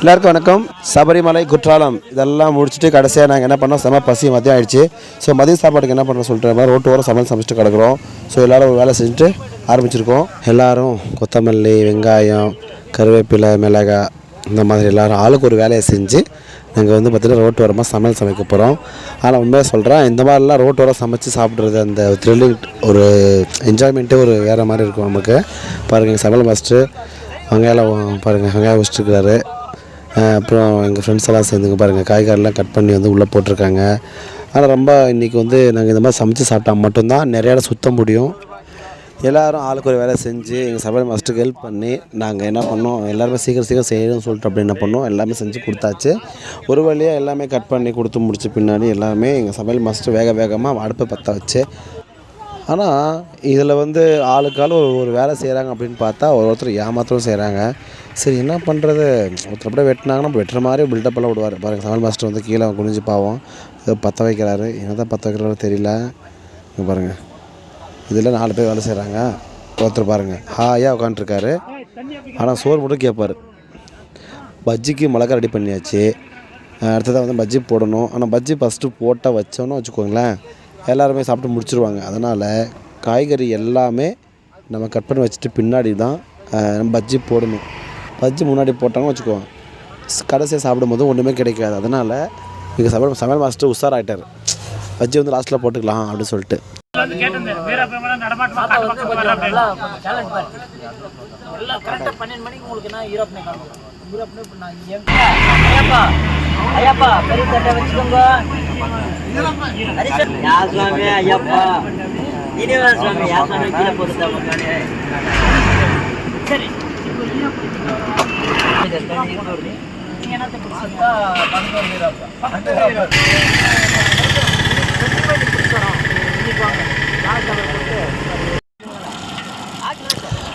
எல்லாருக்கும் வணக்கம். சபரிமலை குற்றாலம் இதெல்லாம் முடிச்சுட்டு கடைசியாக நாங்கள் என்ன பண்ணோம், செம பசி மதியம் ஆகிடுச்சு. ஸோ மதிய சாப்பாட்டுக்கு என்ன பண்ணுறோம் சொல்கிற மாதிரி ரோட்டு ஓரம் சமையல் சமைச்சிட்டு கிடக்குறோம். ஸோ எல்லோரும் ஒரு வேலை செஞ்சுட்டு ஆரம்பிச்சிருக்கோம். எல்லோரும் கொத்தமல்லி, வெங்காயம், கருவேப்பிலை, மிளகாய் இந்த மாதிரி எல்லோரும் ஆளுக்கு ஒரு வேலையை செஞ்சு நாங்கள் பார்த்திங்கன்னா ரோட்டு ஓரமாக சமையல் சமைக்க போகிறோம். ஆனால் உண்மையாக சொல்கிறேன், இந்த மாதிரிலாம் ரோட்டு ஓரம் சமைச்சு சாப்பிட்றது அந்த த்ரில்லிங் ஒரு என்ஜாய்மெண்ட்டே ஒரு வேறு மாதிரி இருக்கும் நமக்கு. பாருங்கள், சமையல் மாஸ்டர் வெங்காயம் பாருங்கள், வெங்காயம் வச்சுருக்காரு. அப்புறம் எங்கள் ஃப்ரெண்ட்ஸ் எல்லாம் சேர்ந்துங்க பாருங்கள், காய்கறிலாம் கட் பண்ணி உள்ளே போட்டிருக்காங்க. ஆனால் ரொம்ப இன்றைக்கி நாங்கள் இந்த மாதிரி சமைச்சு சாப்பிட்டா மட்டும்தான் நிறையா இடம் சுற்ற முடியும். எல்லோரும் ஆளுக்கு ஒரு வேலை செஞ்சு எங்கள் சமையல் மாஸ்டருக்கு ஹெல்ப் பண்ணி நாங்கள் என்ன பண்ணோம், எல்லாருமே சீக்கிரம் செய்யணும்னு சொல்லிட்டு அப்படி என்ன பண்ணோம், எல்லாமே செஞ்சு கொடுத்தாச்சு. ஒரு வழியாக எல்லாமே கட் பண்ணி கொடுத்து முடிச்ச பின்னாடி எல்லாமே எங்கள் சமையல் மாஸ்டர் வேகமாக அடுப்பை பற்ற வச்சு. ஆனால் இதில் ஆளுக்கு ஆள் ஒரு வேலை செய்கிறாங்க அப்படின்னு பார்த்தா ஒருத்தர் ஏமாத்திரம் செய்கிறாங்க. சரி என்ன பண்ணுறது, ஒருத்தர் அப்படியே வெட்டினாங்கன்னா வெட்டுற மாதிரி பில்டப்பெல்லாம் விடுவார். பாருங்கள், சமையல் மாஸ்டர் கீழே குனிஞ்சு பாவம் ஏதோ பற்ற வைக்கிறாரு. என்ன தான் பற்ற வைக்கிறாரோ தெரியல. இங்கே பாருங்கள், இதில் 4 பேர் வேலை செய்கிறாங்க. ஒருத்தர் பாருங்கள் ஹாயாக உட்காந்துருக்காரு. ஆனால் சோறு மட்டும் கேட்பார். பஜ்ஜிக்கு மிளகா ரெடி பண்ணியாச்சு. அடுத்ததாக பஜ்ஜி போடணும். ஆனால் பஜ்ஜி ஃபஸ்ட்டு போட்டால் வச்சோன்னு வச்சுக்கோங்களேன், எல்லாருமே சாப்பிட்டு முடிச்சுருவாங்க. அதனால் காய்கறி எல்லாமே நம்ம கட் பண்ணி வச்சுட்டு பின்னாடி தான் நம்ம பஜ்ஜி போடணும். பஜ்ஜி முன்னாடி போட்டாங்கன்னு வச்சுக்குவோம், கடைசியாக சாப்பிடும்போது ஒன்றுமே கிடைக்காது. அதனால் எங்கள் சமையல் மாஸ்டர் உஷாராகிட்டார். பஜ்ஜி லாஸ்ட்டில் போட்டுக்கலாம் அப்படின்னு சொல்லிட்டு.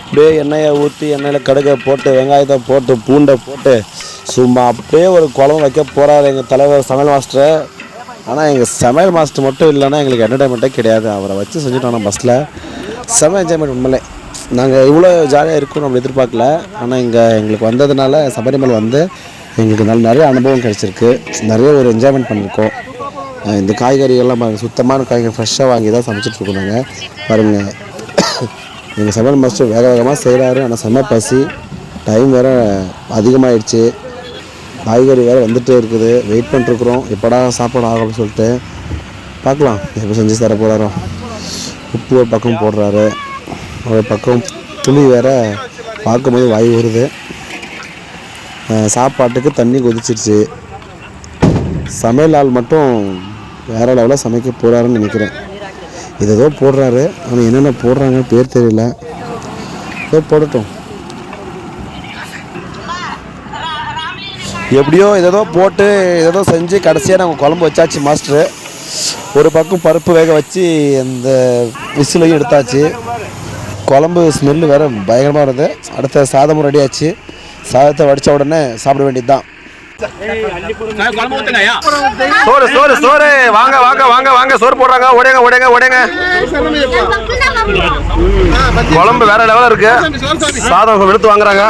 அப்படியே எண்ணெயை ஊற்றி எண்ணெயில் கடுகை போட்டு வெங்காயத்தை போட்டு பூண்டை போட்டு சும்மா அப்படியே ஒரு குழம்பு வைக்க போகிறாரு எங்கள் தலைவர் சமையல் மாஸ்டர். ஆனால் எங்கள் சமையல் மாஸ்டர் மட்டும் இல்லைன்னா எங்களுக்கு என்டர்டைன்மெண்ட்டே கிடையாது. அவரை வச்சு செஞ்சுட்டோம் பஸ்ஸில். செம என்ஜாய்மெண்ட். உண்மையிலே நாங்கள் இவ்வளோ ஜாலியாக இருக்கணும் நம்ம எதிர்பார்க்கல. ஆனால் இங்கே எங்களுக்கு வந்ததுனால சபரிமலை எங்களுக்கு நிறைய அனுபவம் கிடச்சிருக்கு. நிறைய ஒரு என்ஜாய்மெண்ட் பண்ணியிருக்கோம். இந்த காய்கறிகள்லாம் பாருங்கள், சுத்தமான காய்கறி ஃப்ரெஷ்ஷாக வாங்கி தான் சமைச்சிட்ருக்கோம். நாங்கள் பாருங்கள், எங்கள் சமையல் மாஸ்டர் வேகமாக செய்கிறாரு. ஆனால் செம்ம பசி, டைம் வேறு அதிகமாகிடுச்சு. காய்கறி வேறு வந்துகிட்டே இருக்குது. வெயிட் பண்ணிட்டுருக்குறோம், எப்படா சாப்பாடு ஆகும்னு சொல்லிட்டு. பார்க்கலாம் எப்போ செஞ்சு தர போகிறாரோ. உப்பு ஒரு பக்கம் போடுறாரு, ஒரு பக்கம் புளி வேறு பார்க்கும்போது வாய் வருது. சாப்பாட்டுக்கு தண்ணி கொதிச்சிருச்சு. சமையல் ஆள் மட்டும் வேறு லெவலில் சமைக்க போகிறாருன்னு நினைக்கிறேன். ஏதோ போடுறாரு, ஆனால் என்னென்ன போடுறாங்கன்னு பேர் தெரியல. ஏதோ போடட்டும், எப்படியோ ஏதோ போட்டு ஏதோ செஞ்சு கடைசியாக நாங்கள் குழம்பு வச்சாச்சு. மாஸ்டரு ஒரு பக்கம் பருப்பு வேக வச்சு அந்த விசிலையும் எடுத்தாச்சு. குழம்பு ஸ்மெல்லு வேறு பயங்கரமாக வருது. அடுத்த சாதமும் ரெடி ஆச்சு. சாதத்தை வடித்த உடனே சாப்பிட வேண்டியது தான். சோறு சோறு சோறு வாங்க வாங்க வாங்க வாங்க சோறு போடுறாங்க. உடையங்க உடையங்க உடையங்க. குழம்பு வேற லெவலில் இருக்கு. சாதம் எடுத்து வாங்குறாங்க.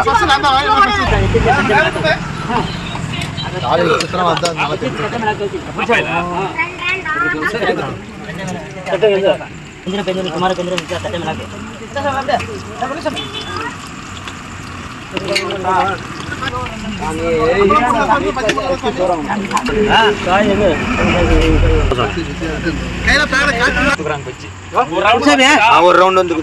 ஒரு ரவுண்ட் வந்து